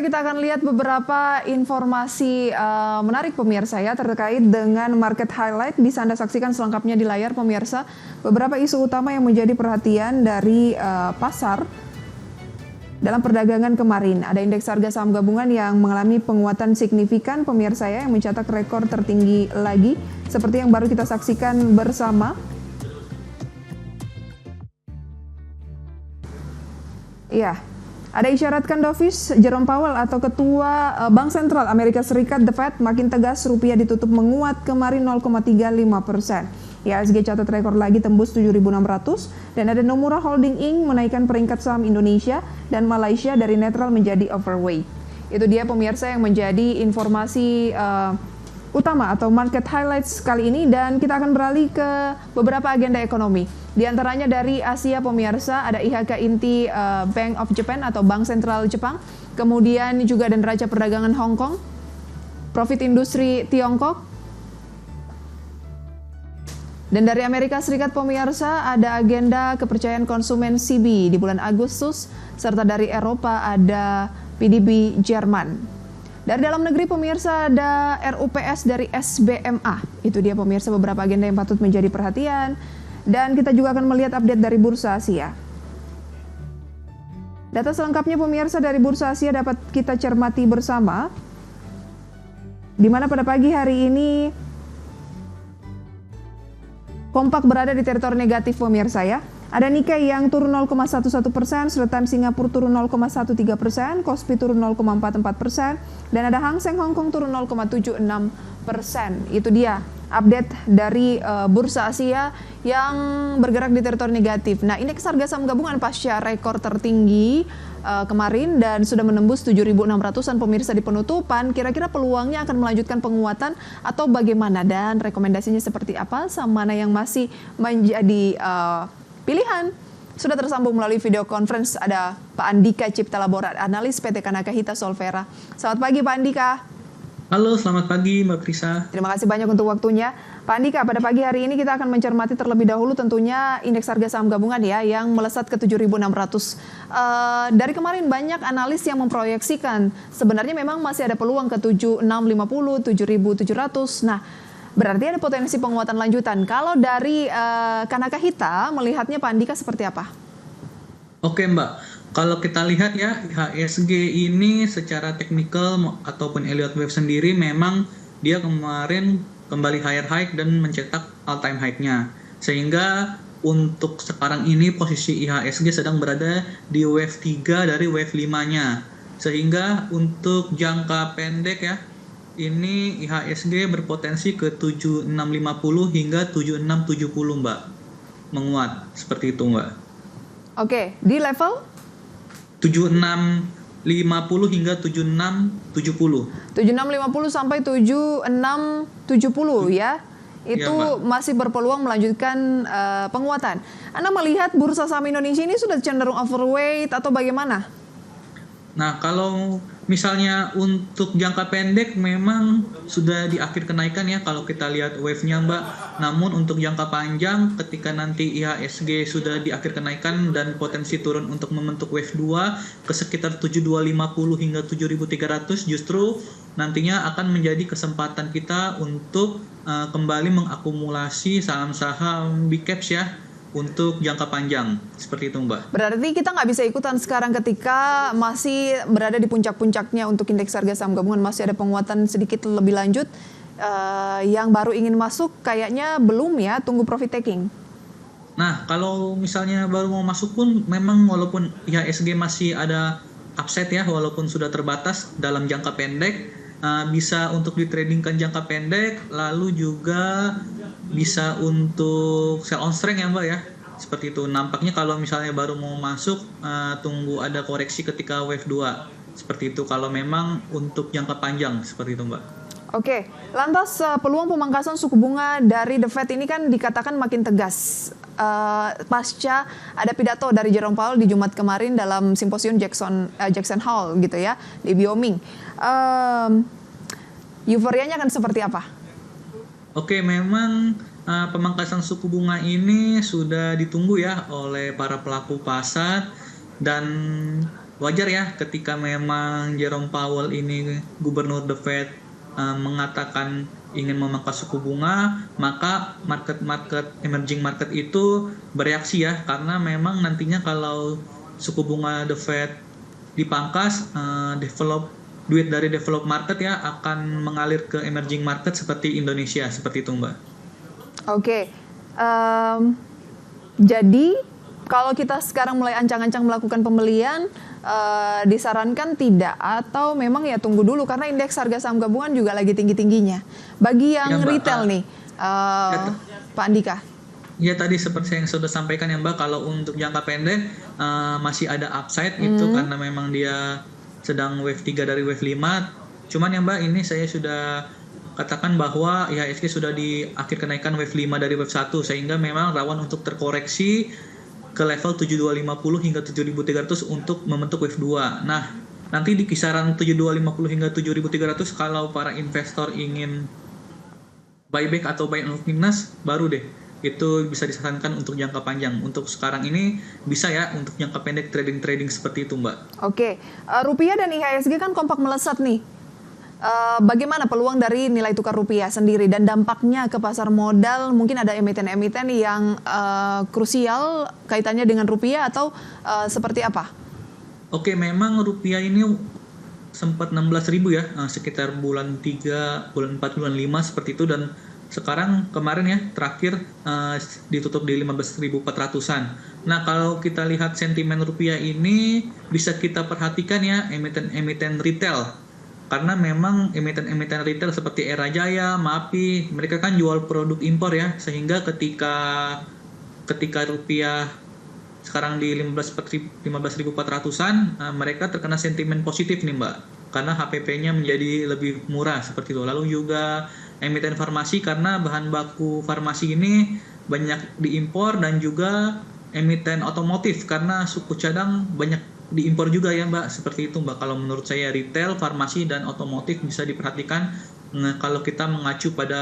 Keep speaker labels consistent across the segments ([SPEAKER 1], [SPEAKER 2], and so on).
[SPEAKER 1] kita akan lihat beberapa informasi menarik pemirsa ya terkait dengan market highlight. Bisa Anda saksikan selengkapnya di layar pemirsa. Beberapa isu utama yang menjadi perhatian dari pasar dalam perdagangan kemarin. Ada indeks harga saham gabungan yang mengalami penguatan signifikan pemirsa ya, yang mencetak rekor tertinggi lagi seperti yang baru kita saksikan bersama. Iya. Ada isyaratkan dovish Jerome Powell atau Ketua Bank Sentral Amerika Serikat The Fed makin tegas, rupiah ditutup menguat kemarin 0,35%. IHSG catat rekor lagi tembus 7.600 dan ada Nomura Holding Inc. menaikkan peringkat saham Indonesia dan Malaysia dari netral menjadi overweight. Itu dia pemirsa yang menjadi informasi utama atau market highlights kali ini, dan kita akan beralih ke beberapa agenda ekonomi. Di antaranya dari Asia pemirsa ada IHK inti Bank of Japan atau Bank Sentral Jepang, kemudian juga ada neraca perdagangan Hong Kong, profit industri Tiongkok, dan dari Amerika Serikat pemirsa ada agenda kepercayaan konsumen CB di bulan Agustus, serta dari Eropa ada PDB Jerman. Dari dalam negeri pemirsa ada RUPS dari SBMA. Itu dia pemirsa beberapa agenda yang patut menjadi perhatian. Dan kita juga akan melihat update dari Bursa Asia. Data selengkapnya pemirsa dari Bursa Asia dapat kita cermati bersama. Di mana pada pagi hari ini kompak berada di teritori negatif pemirsa ya. Ada Nikkei yang turun 0,11%, Straits Times Singapura turun 0,13%, Kospi turun 0,44%, dan ada Hang Seng Hong Kong turun 0,76%. Itu dia update dari Bursa Asia yang bergerak di teritori negatif. Nah, indeks harga saham gabungan pasca rekor tertinggi kemarin dan sudah menembus 7.600-an pemirsa di penutupan. Kira-kira peluangnya akan melanjutkan penguatan atau bagaimana, dan rekomendasinya seperti apa, saham mana yang masih menjadi pilihan? Sudah tersambung melalui video conference ada Pak Andika Cipta Labora, analis PT Kanakahita Solvera. Selamat pagi Pak Andika.
[SPEAKER 2] Halo, selamat pagi Mbak Prisa.
[SPEAKER 1] Terima kasih banyak untuk waktunya. Pak Andika, pada pagi hari ini kita akan mencermati terlebih dahulu tentunya indeks harga saham gabungan ya yang melesat ke 7.600. Dari kemarin banyak analis yang memproyeksikan sebenarnya memang masih ada peluang ke 7.650, 7.700. Nah, berarti ada potensi penguatan lanjutan. Kalau dari Kanakahita melihatnya Pak Andika seperti apa?
[SPEAKER 2] Oke Mbak, kalau kita lihat ya IHSG ini secara teknikal ataupun Elliott Wave sendiri memang dia kemarin kembali higher high dan mencetak all time high-nya. Sehingga untuk sekarang ini posisi IHSG sedang berada di wave 3 dari wave 5-nya. Sehingga untuk jangka pendek ya, ini IHSG berpotensi ke 7650 hingga 7670 Mbak. Menguat seperti itu Mbak.
[SPEAKER 1] Oke, di level
[SPEAKER 2] 7650 hingga 7670.
[SPEAKER 1] 7650 sampai 7670 ya. Itu ya, masih berpeluang melanjutkan penguatan. Anda melihat bursa saham Indonesia ini sudah cenderung overweight atau bagaimana?
[SPEAKER 2] Nah, kalau misalnya untuk jangka pendek memang sudah di akhir kenaikan ya kalau kita lihat wave-nya Mbak. Namun untuk jangka panjang ketika nanti IHSG sudah di akhir kenaikan dan potensi turun untuk membentuk wave 2 ke sekitar 7250 hingga 7300, justru nantinya akan menjadi kesempatan kita untuk kembali mengakumulasi saham-saham big caps ya untuk jangka panjang, seperti itu Mbak.
[SPEAKER 1] Berarti kita nggak bisa ikutan sekarang ketika masih berada di puncak-puncaknya untuk indeks harga saham gabungan, masih ada penguatan sedikit lebih lanjut. Yang baru ingin masuk kayaknya belum ya, tunggu profit taking.
[SPEAKER 2] Nah, kalau misalnya baru mau masuk pun memang walaupun IHSG masih ada upside ya, walaupun sudah terbatas dalam jangka pendek, bisa untuk ditradingkan jangka pendek, lalu juga bisa untuk sell on strength ya Mbak ya, seperti itu. Nampaknya kalau misalnya baru mau masuk, tunggu ada koreksi ketika wave 2, seperti itu kalau memang untuk jangka panjang, seperti itu Mbak.
[SPEAKER 1] Oke, lantas peluang pemangkasan suku bunga dari The Fed ini kan dikatakan makin tegas pasca ada pidato dari Jerome Powell di Jumat kemarin dalam simposium Jackson Hole gitu ya di Wyoming. Euforianya akan seperti apa?
[SPEAKER 2] Oke, memang pemangkasan suku bunga ini sudah ditunggu ya oleh para pelaku pasar, dan wajar ya ketika memang Jerome Powell ini gubernur The Fed mengatakan ingin memangkas suku bunga, maka market emerging market itu bereaksi ya, karena memang nantinya kalau suku bunga The Fed dipangkas, duit dari develop market ya akan mengalir ke emerging market seperti Indonesia, seperti itu Mbak.
[SPEAKER 1] Oke. Jadi kalau kita sekarang mulai ancang-ancang melakukan pembelian, disarankan tidak, atau memang ya tunggu dulu karena indeks harga saham gabungan juga lagi tinggi-tingginya. Bagi yang
[SPEAKER 2] Ya, Mbak,
[SPEAKER 1] retail nih, Pak Andika.
[SPEAKER 2] Ya tadi seperti yang sudah sampaikan ya Mbak, kalau untuk jangka pendek masih ada upside itu karena memang dia sedang wave 3 dari wave 5. Cuman ya Mbak, ini saya sudah katakan bahwa IHSG sudah di akhir kenaikan wave 5 dari wave 1, sehingga memang rawan untuk terkoreksi ke level 7250 hingga 7300 untuk membentuk wave 2. Nah, nanti di kisaran 7250 hingga 7300 kalau para investor ingin buyback atau buy on weakness, baru deh itu bisa disarankan untuk jangka panjang. Untuk sekarang ini bisa ya untuk jangka pendek trading seperti itu Mbak.
[SPEAKER 1] Oke, rupiah dan IHSG kan kompak melesat nih. Bagaimana peluang dari nilai tukar rupiah sendiri dan dampaknya ke pasar modal? Mungkin ada emiten-emiten yang krusial kaitannya dengan rupiah atau seperti apa?
[SPEAKER 2] Oke, memang rupiah ini sempat 16.000 ya, sekitar bulan 3, bulan 4, bulan 5 seperti itu, dan sekarang kemarin ya terakhir ditutup di 15.400-an. Nah, kalau kita lihat sentimen rupiah ini bisa kita perhatikan ya emiten-emiten retail. Karena memang emiten-emiten retail seperti Era Jaya, MAPI, mereka kan jual produk impor ya, sehingga ketika rupiah sekarang di 15.400-an, mereka terkena sentimen positif nih Mbak, karena HPP-nya menjadi lebih murah seperti itu. Lalu juga emiten farmasi, karena bahan baku farmasi ini banyak diimpor, dan juga emiten otomotif karena suku cadang banyak diimpor juga ya Mbak, seperti itu Mbak. Kalau menurut saya retail, farmasi, dan otomotif bisa diperhatikan kalau kita mengacu pada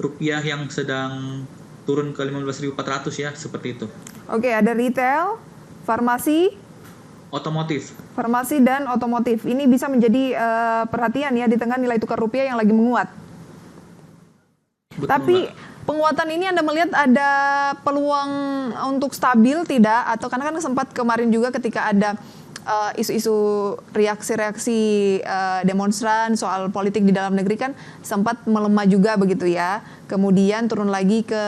[SPEAKER 2] rupiah yang sedang turun ke 15.400 ya, seperti itu.
[SPEAKER 1] Oke, ada retail, farmasi,
[SPEAKER 2] otomotif.
[SPEAKER 1] Farmasi dan otomotif. Ini bisa menjadi perhatian ya di tengah nilai tukar rupiah yang lagi menguat.
[SPEAKER 2] Betul,
[SPEAKER 1] Tapi
[SPEAKER 2] Mbak.
[SPEAKER 1] penguatan ini Anda melihat ada peluang untuk stabil tidak? Atau karena kan sempat kemarin juga ketika ada isu-isu reaksi-reaksi demonstran soal politik di dalam negeri kan sempat melemah juga begitu ya. Kemudian turun lagi ke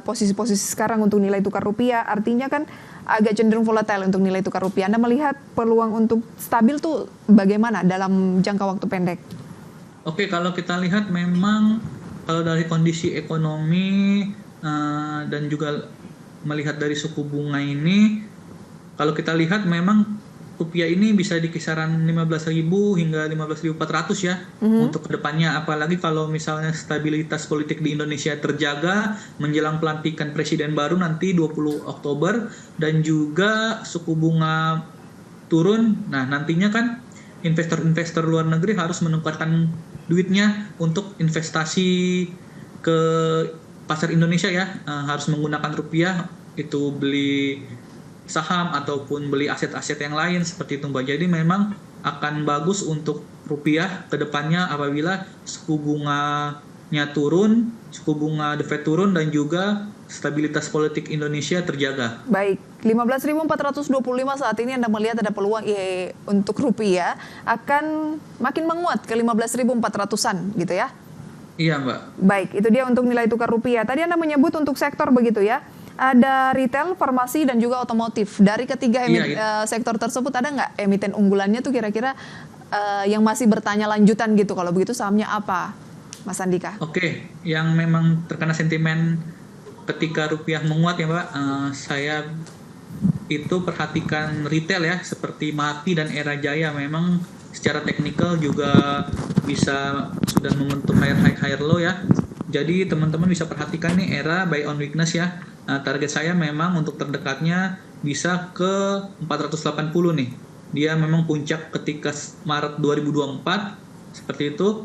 [SPEAKER 1] posisi-posisi sekarang untuk nilai tukar rupiah. Artinya kan agak cenderung volatile untuk nilai tukar rupiah. Anda melihat peluang untuk stabil tuh bagaimana dalam jangka waktu pendek?
[SPEAKER 2] Oke, kalau kita lihat memang kalau dari kondisi ekonomi dan juga melihat dari suku bunga ini, kalau kita lihat memang rupiah ini bisa di kisaran 15.000 hingga 15.400 ya untuk kedepannya. Apalagi kalau misalnya stabilitas politik di Indonesia terjaga menjelang pelantikan presiden baru nanti 20 Oktober dan juga suku bunga turun. Nah, nantinya kan investor-investor luar negeri harus menukarkan duitnya untuk investasi ke pasar Indonesia ya, harus menggunakan rupiah itu beli saham ataupun beli aset-aset yang lain seperti itu Mbak. Jadi memang akan bagus untuk rupiah ke depannya apabila suku bunganya turun, suku bunga The Fed turun, dan juga stabilitas politik Indonesia terjaga.
[SPEAKER 1] Baik, 15.425 saat ini Anda melihat ada peluang untuk rupiah akan makin menguat ke 15.400-an gitu ya?
[SPEAKER 2] Iya Mbak.
[SPEAKER 1] Baik, itu dia untuk nilai tukar rupiah. Tadi Anda menyebut untuk sektor begitu ya? Ada retail, farmasi, dan juga otomotif. Dari ketiga sektor tersebut ada nggak emiten unggulannya tuh kira-kira yang masih bertanya lanjutan gitu? Kalau begitu sahamnya apa, Mas Andika?
[SPEAKER 2] Oke, yang memang terkena sentimen ketika rupiah menguat ya Mbak, saya itu perhatikan retail ya, seperti MAPI dan Era Jaya. Memang secara teknikal juga bisa sudah membentuk higher low ya. Jadi teman-teman bisa perhatikan nih Era buy on weakness ya. Target saya memang untuk terdekatnya bisa ke 480 nih. Dia memang puncak ketika Maret 2024 seperti itu.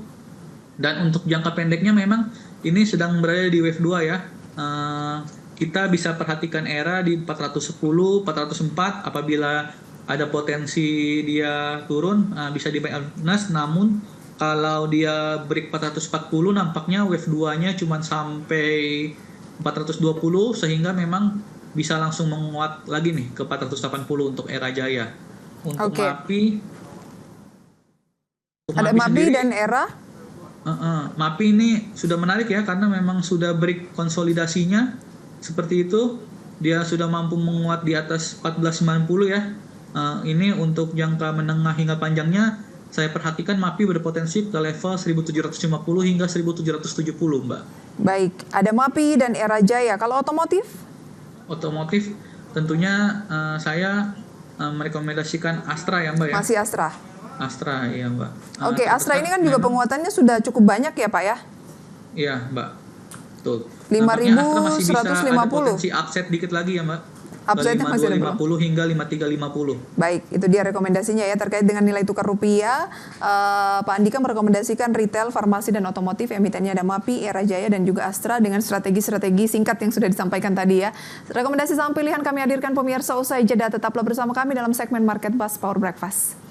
[SPEAKER 2] Dan untuk jangka pendeknya memang ini sedang berada di wave 2 ya. Kita bisa perhatikan Era di 410, 404 apabila ada potensi dia turun, bisa di buy earnest, namun kalau dia break 440 nampaknya wave 2-nya cuma sampai 420 sehingga memang bisa langsung menguat lagi nih ke 480 untuk Era Jaya. Untuk
[SPEAKER 1] Oke.
[SPEAKER 2] MAPI
[SPEAKER 1] Ada MAPI
[SPEAKER 2] sendiri,
[SPEAKER 1] dan Era.
[SPEAKER 2] MAPI ini sudah menarik ya karena memang sudah break konsolidasinya seperti itu. Dia sudah mampu menguat di atas 1490 ya. Ini untuk jangka menengah hingga panjangnya saya perhatikan MAPI berpotensi ke level 1750 hingga 1770, Mbak.
[SPEAKER 1] Baik, ada MAPI dan Era Jaya. Kalau otomotif?
[SPEAKER 2] Otomotif tentunya saya merekomendasikan Astra ya, Mbak ya.
[SPEAKER 1] Masih Astra.
[SPEAKER 2] Astra ya, Mbak.
[SPEAKER 1] Oke, Astra ini kan juga penguatannya sudah cukup banyak ya, Pak ya?
[SPEAKER 2] Iya, Mbak. Betul.
[SPEAKER 1] 5.150.
[SPEAKER 2] Ada potensi upset dikit lagi ya, Mbak.
[SPEAKER 1] Upside-nya masih ada
[SPEAKER 2] 5250 hingga 5350.
[SPEAKER 1] Baik, itu dia rekomendasinya ya terkait dengan nilai tukar rupiah. Pak Andika merekomendasikan retail, farmasi, dan otomotif. Emitennya ada MAPI, Era Jaya, dan juga Astra dengan strategi-strategi singkat yang sudah disampaikan tadi ya. Rekomendasi saham pilihan kami hadirkan pemirsa usai jeda. Tetaplah bersama kami dalam segmen Market Buzz Power Breakfast.